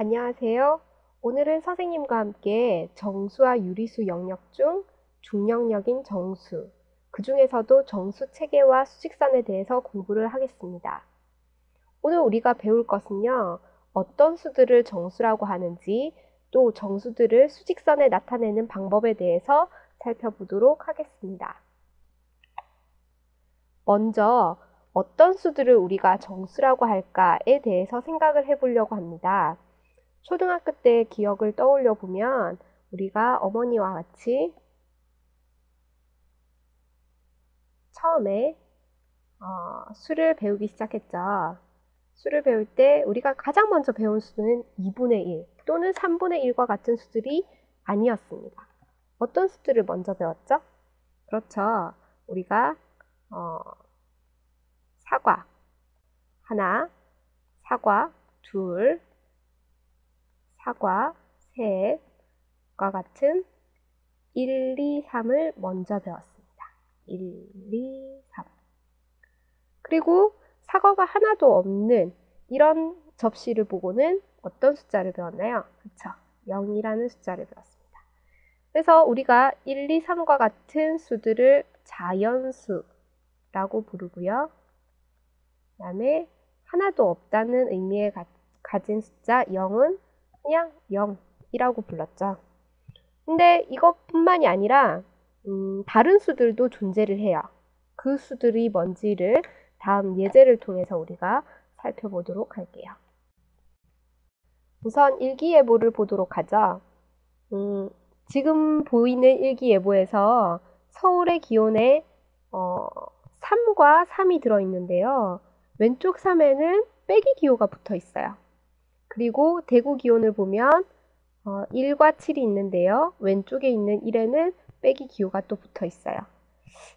안녕하세요. 오늘은 선생님과 함께 정수와 유리수 영역 중 중영역인 정수, 그 중에서도 정수 체계와 수직선에 대해서 공부를 하겠습니다. 오늘 우리가 배울 것은요, 어떤 수들을 정수라고 하는지, 또 정수들을 수직선에 나타내는 방법에 대해서 살펴보도록 하겠습니다. 먼저 어떤 수들을 우리가 정수라고 할까에 대해서 생각을 해보려고 합니다. 초등학교 때 기억을 떠올려 보면 우리가 어머니와 같이 처음에 수를 배우기 시작했죠. 수를 배울 때 우리가 가장 먼저 배운 수는 2분의 1 또는 3분의 1과 같은 수들이 아니었습니다. 어떤 수들을 먼저 배웠죠? 그렇죠. 우리가 사과 하나, 사과 둘, 사과 셋과 같은 1, 2, 3을 먼저 배웠습니다. 1, 2, 3. 그리고 사과가 하나도 없는 이런 접시를 보고는 어떤 숫자를 배웠나요? 그렇죠. 0이라는 숫자를 배웠습니다. 그래서 우리가 1, 2, 3과 같은 수들을 자연수라고 부르고요. 그 다음에 하나도 없다는 의미에 가진 숫자 0은 그냥 0이라고 불렀죠. 근데 이것뿐만이 아니라 다른 수들도 존재를 해요. 그 수들이 뭔지를 다음 예제를 통해서 우리가 살펴보도록 할게요. 우선 일기예보를 보도록 하죠. 지금 보이는 일기예보에서 서울의 기온에 3과 3이 들어있는데요. 왼쪽 3에는 빼기 기호가 붙어 있어요. 그리고 대구 기온을 보면 1과 7이 있는데요. 왼쪽에 있는 1에는 빼기 기호가 또 붙어 있어요.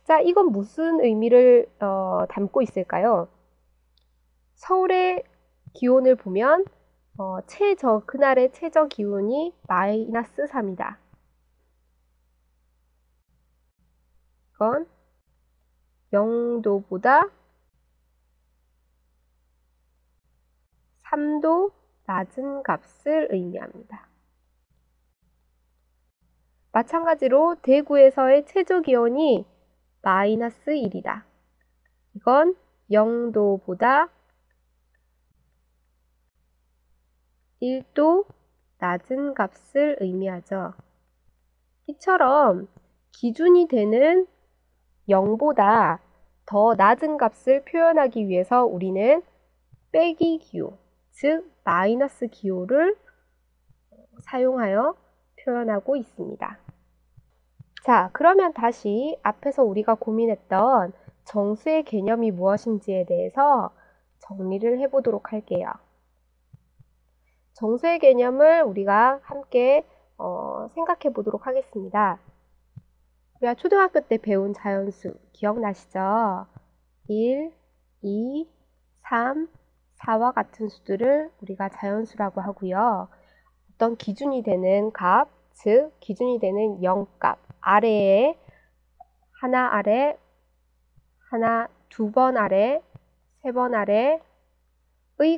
자, 이건 무슨 의미를 담고 있을까요? 서울의 기온을 보면 그날의 최저 기온이 마이너스 3이다. 이건 0도보다 3도 낮은 값을 의미합니다. 마찬가지로 대구에서의 최저 기온이 마이너스 1이다. 이건 0도보다 1도 낮은 값을 의미하죠. 이처럼 기준이 되는 0보다 더 낮은 값을 표현하기 위해서 우리는 빼기 기호, 즉 마이너스 기호를 사용하여 표현하고 있습니다. 자, 그러면 다시 앞에서 우리가 고민했던 정수의 개념이 무엇인지에 대해서 정리를 해보도록 할게요. 정수의 개념을 우리가 함께 생각해 보도록 하겠습니다. 우리가 초등학교 때 배운 자연수 기억나시죠? 1, 2, 3, 4와 같은 수들을 우리가 자연수라고 하고요. 어떤 기준이 되는 값, 즉 기준이 되는 0값 아래에 하나 아래, 하나, 2번 아래, 3번 아래의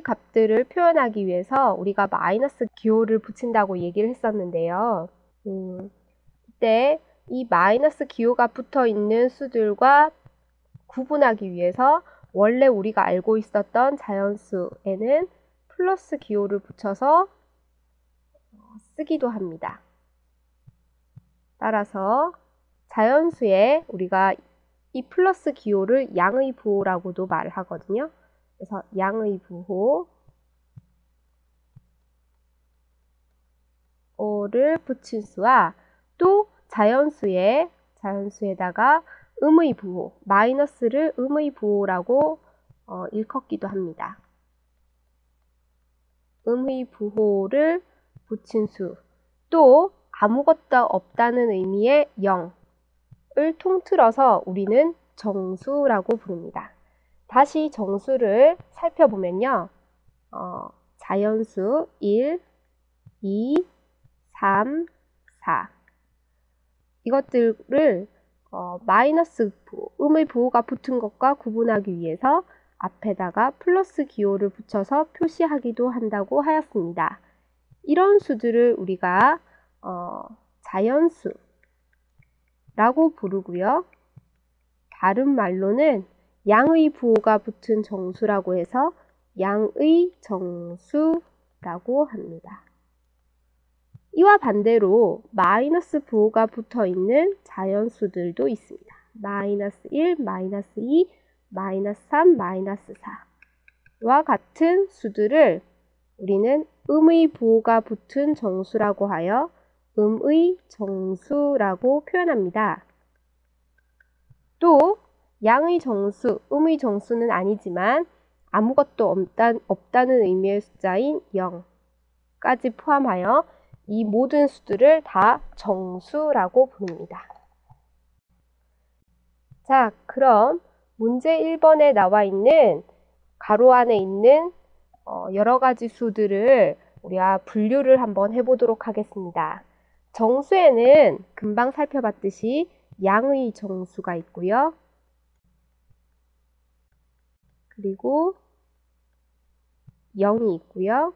값들을 표현하기 위해서 우리가 마이너스 기호를 붙인다고 얘기를 했었는데요. 이때 이 마이너스 기호가 붙어 있는 수들과 구분하기 위해서 원래 우리가 알고 있었던 자연수에는 플러스 기호를 붙여서 쓰기도 합니다. 따라서 자연수에 우리가 이 플러스 기호를 양의 부호라고도 말을 하거든요. 그래서 양의 부호를 붙인 수와 또 자연수에다가 음의 부호, 마이너스를 음의 부호라고 일컫기도 합니다. 음의 부호를 붙인 수, 또 아무것도 없다는 의미의 0을 통틀어서 우리는 정수라고 부릅니다. 다시 정수를 살펴보면요. 자연수 1, 2, 3, 4 이것들을 마이너스 부호, 음의 부호가 붙은 것과 구분하기 위해서 앞에다가 플러스 기호를 붙여서 표시하기도 한다고 하였습니다. 이런 수들을 우리가 자연수라고 부르고요. 다른 말로는 양의 부호가 붙은 정수라고 해서 양의 정수라고 합니다. 이와 반대로 마이너스 부호가 붙어 있는 자연수들도 있습니다. 마이너스 1, 마이너스 2, 마이너스 3, 마이너스 4와 같은 수들을 우리는 음의 부호가 붙은 정수라고 하여 음의 정수라고 표현합니다. 또 양의 정수, 음의 정수는 아니지만 아무것도 없다는 의미의 숫자인 0까지 포함하여 이 모든 수들을 다 정수라고 부릅니다. 자, 그럼 문제 1번에 나와 있는 가로 안에 있는 여러 가지 수들을 우리가 분류를 한번 해보도록 하겠습니다. 정수에는 금방 살펴봤듯이 양의 정수가 있고요. 그리고 0이 있고요.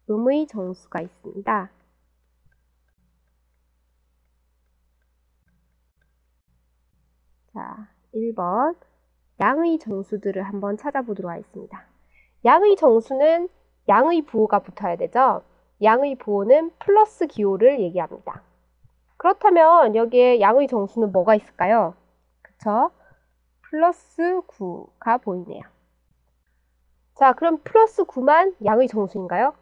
음의 정수가 있습니다. 자, 1번 양의 정수들을 한번 찾아보도록 하겠습니다. 양의 정수는 양의 부호가 붙어야 되죠. 양의 부호는 플러스 기호를 얘기합니다. 그렇다면 여기에 양의 정수는 뭐가 있을까요? 그쵸? 플러스 9가 보이네요. 자, 그럼 플러스 9만 양의 정수인가요?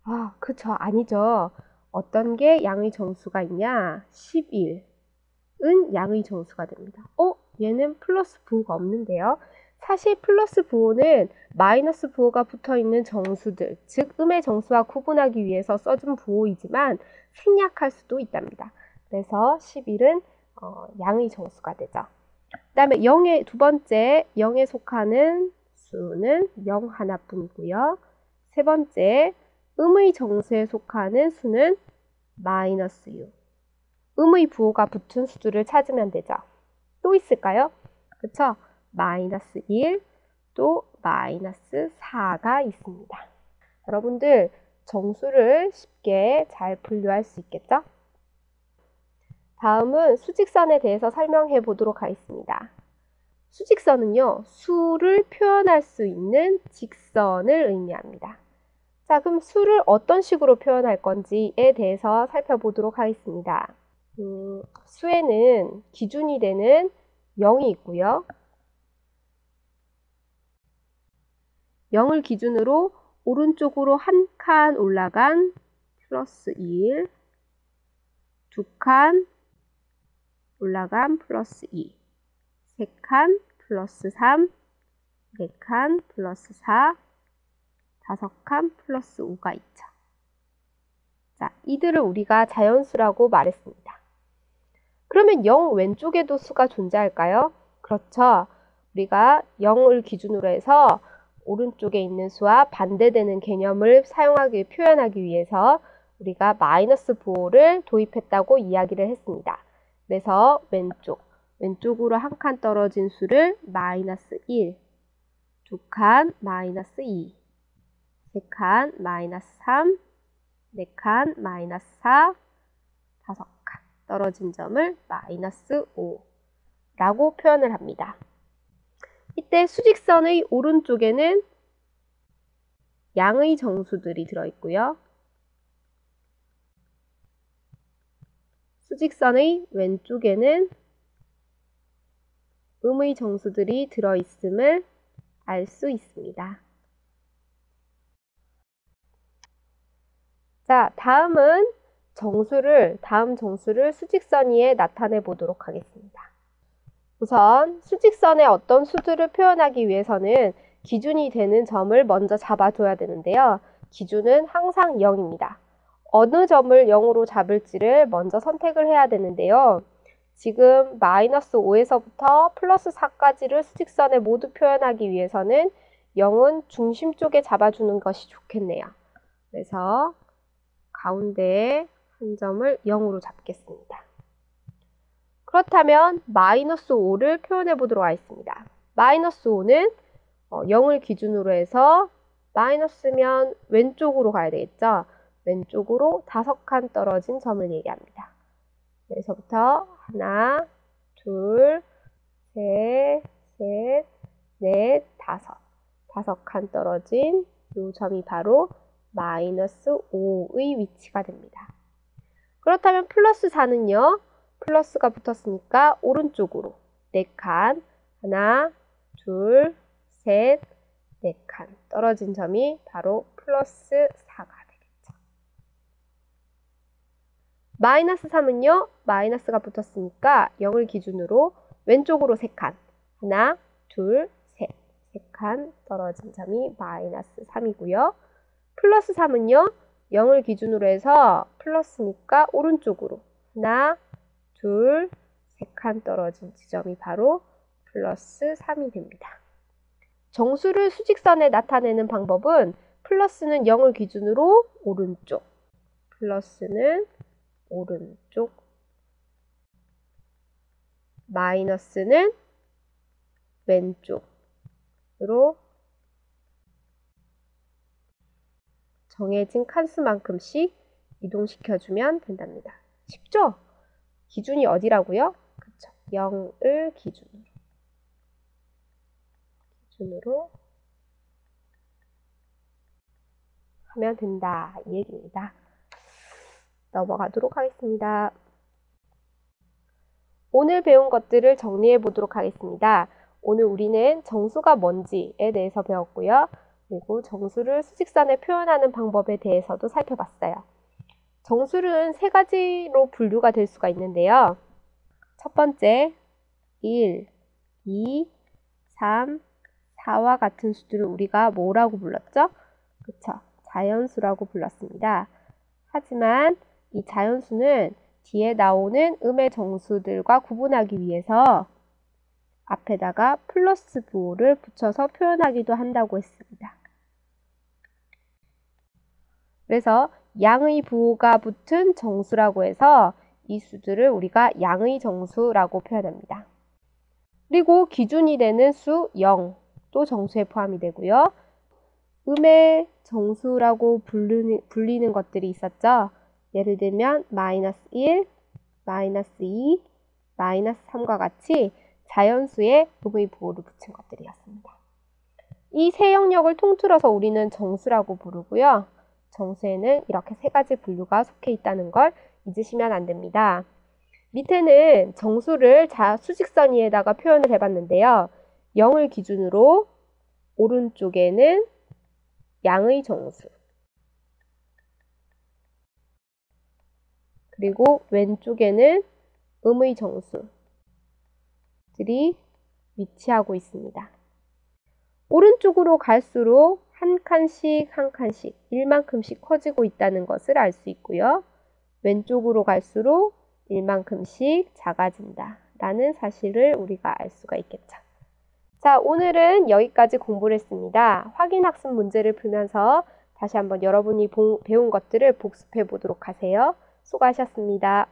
아, 그쵸. 아니죠. 어떤 게 양의 정수가 있냐? 11은 양의 정수가 됩니다. 얘는 플러스 부호가 없는데요. 사실 플러스 부호는 마이너스 부호가 붙어있는 정수들, 즉 음의 정수와 구분하기 위해서 써준 부호이지만 생략할 수도 있답니다. 그래서 11은 양의 정수가 되죠. 그 다음에 두 번째 0에 속하는 수는 0 하나뿐이고요. 세 번째 음의 정수에 속하는 수는 마이너스 6. 음의 부호가 붙은 수들을 찾으면 되죠. 또 있을까요? 그쵸? 마이너스 1, 또 마이너스 4가 있습니다. 여러분들 정수를 쉽게 잘 분류할 수 있겠죠? 다음은 수직선에 대해서 설명해 보도록 하겠습니다. 수직선은요, 수를 표현할 수 있는 직선을 의미합니다. 자, 그럼 수를 어떤 식으로 표현할 건지에 대해서 살펴보도록 하겠습니다. 수에는 기준이 되는 0이 있고요. 0을 기준으로 오른쪽으로 한 칸 올라간 플러스 1, 두 칸 올라간 플러스 2, 세 칸 플러스 3, 네 칸 플러스 4, 다섯 칸 플러스 5가 있죠. 자, 이들을 우리가 자연수라고 말했습니다. 그러면 0 왼쪽에도 수가 존재할까요? 그렇죠. 우리가 0을 기준으로 해서 오른쪽에 있는 수와 반대되는 개념을 표현하기 위해서 우리가 마이너스 부호를 도입했다고 이야기를 했습니다. 그래서 왼쪽으로 한 칸 떨어진 수를 마이너스 1, 두 칸 마이너스 2, 세 칸 마이너스 3, 네 칸 마이너스 4, 다섯 칸 떨어진 점을 마이너스 5라고 표현을 합니다. 이때 수직선의 오른쪽에는 양의 정수들이 들어있고요. 수직선의 왼쪽에는 음의 정수들이 들어있음을 알 수 있습니다. 자, 다음 정수를 수직선 위에 나타내 보도록 하겠습니다. 우선 수직선의 어떤 수들을 표현하기 위해서는 기준이 되는 점을 먼저 잡아줘야 되는데요. 기준은 항상 0입니다. 어느 점을 0으로 잡을지를 먼저 선택을 해야 되는데요. 지금 마이너스 5에서부터 플러스 4까지를 수직선에 모두 표현하기 위해서는 0은 중심 쪽에 잡아주는 것이 좋겠네요. 그래서 가운데에 한 점을 0으로 잡겠습니다. 그렇다면 마이너스 5를 표현해 보도록 하겠습니다. 마이너스 5는 0을 기준으로 해서 마이너스면 왼쪽으로 가야 되겠죠. 왼쪽으로 5칸 떨어진 점을 얘기합니다. 여기서부터 하나, 둘, 셋, 넷, 5칸 떨어진 이 점이 바로 마이너스 5의 위치가 됩니다. 그렇다면 플러스 4는요. 플러스가 붙었으니까 오른쪽으로 4칸, 하나, 둘, 셋, 4칸 떨어진 점이 바로 플러스 4가 되겠죠. 마이너스 3은요. 마이너스가 붙었으니까 0을 기준으로 왼쪽으로 3칸, 하나, 둘, 셋, 3칸 떨어진 점이 마이너스 3이고요. 플러스 3은요. 0을 기준으로 해서 플러스니까 오른쪽으로 하나, 둘, 3칸 떨어진 지점이 바로 플러스 3이 됩니다. 정수를 수직선에 나타내는 방법은 플러스는 0을 기준으로 오른쪽, 플러스는 오른쪽, 마이너스는 왼쪽으로 정해진 칸수만큼씩 이동시켜주면 된답니다. 쉽죠? 기준이 어디라고요? 그쵸. 0을 기준으로 하면 된다. 이 얘기입니다. 넘어가도록 하겠습니다. 오늘 배운 것들을 정리해 보도록 하겠습니다. 오늘 우리는 정수가 뭔지에 대해서 배웠고요. 그리고 정수를 수직선에 표현하는 방법에 대해서도 살펴봤어요. 정수는 3가지로 분류가 될 수가 있는데요. 첫 번째, 1, 2, 3, 4와 같은 수들을 우리가 뭐라고 불렀죠? 그쵸? 자연수라고 불렀습니다. 하지만 이 자연수는 뒤에 나오는 음의 정수들과 구분하기 위해서 앞에다가 플러스 부호를 붙여서 표현하기도 한다고 했습니다. 그래서 양의 부호가 붙은 정수라고 해서 이 수들을 우리가 양의 정수라고 표현합니다. 그리고 기준이 되는 수 0도 정수에 포함이 되고요. 음의 정수라고 불리는 것들이 있었죠. 예를 들면 마이너스 1, 마이너스 2, 마이너스 3과 같이 자연수에 음의 부호를 붙인 것들이었습니다. 이 세 영역을 통틀어서 우리는 정수라고 부르고요. 정수에는 이렇게 3가지 분류가 속해 있다는 걸 잊으시면 안 됩니다. 밑에는 정수를 수직선 위에다가 표현을 해봤는데요. 0을 기준으로 오른쪽에는 양의 정수, 그리고 왼쪽에는 음의 정수들이 위치하고 있습니다. 오른쪽으로 갈수록 한 칸씩 1만큼씩 커지고 있다는 것을 알 수 있고요. 왼쪽으로 갈수록 1만큼씩 작아진다 라는 사실을 우리가 알 수가 있겠죠. 자, 오늘은 여기까지 공부를 했습니다. 확인학습 문제를 풀면서 다시 한번 여러분이 배운 것들을 복습해 보도록 하세요. 수고하셨습니다.